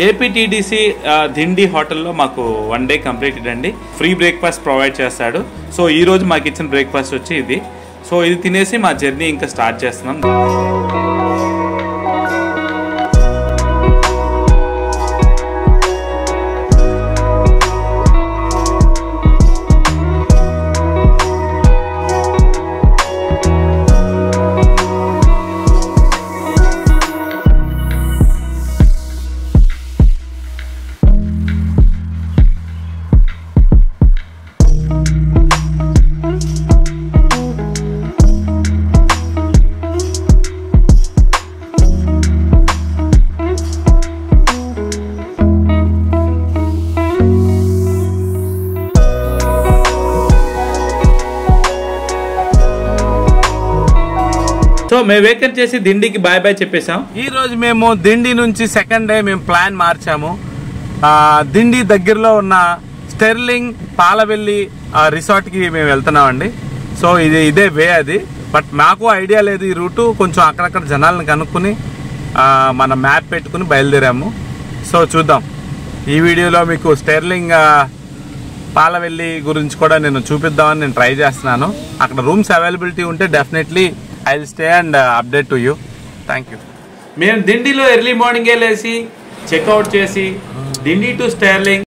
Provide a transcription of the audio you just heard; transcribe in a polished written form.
APTDC Dindi హోటల్లో మాకు 1 day completed అండి. ఫ్రీ బ్రేక్ఫాస్ట్ ప్రొవైడ్ చేస్తాడు. సో ఈ రోజు మాకు ఇచ్చిన బ్రేక్ఫాస్ట్ వచ్చి ఇది. సో ఇది తినేసి మా జర్నీ ఇంకా స్టార్ట్ చేస్తున్నాం. సో మేము వేకెంట్ చేసి దిండికి బాయ్ బాయ్ చెప్పేసాం. ఈ రోజు మేము దిండి నుంచి సెకండ్ డే మేము ప్లాన్ మార్చాము. దిండి దగ్గరలో ఉన్న స్టెర్లింగ్ పాలవెల్లి రిసార్ట్కి మేము వెళ్తున్నామండి. సో ఇదే వే అది. బట్ మాకు ఐడియా లేదు ఈ రూటు. కొంచెం అక్కడక్కడ జనాలను కనుక్కుని మన మ్యాప్ పెట్టుకుని బయలుదేరాము. సో చూద్దాం. ఈ వీడియోలో మీకు స్టెర్లింగ్ పాలవెల్లి గురించి కూడా నేను చూపిద్దామని నేను ట్రై చేస్తున్నాను. అక్కడ రూమ్స్ అవైలబిలిటీ ఉంటే definitely I'll stay and update to you. Thank you. మేము దిండిలో ఎర్లీ మార్నింగే లేసి చెక్అవుట్ చేసి దిండి టు స్టెర్లింగ్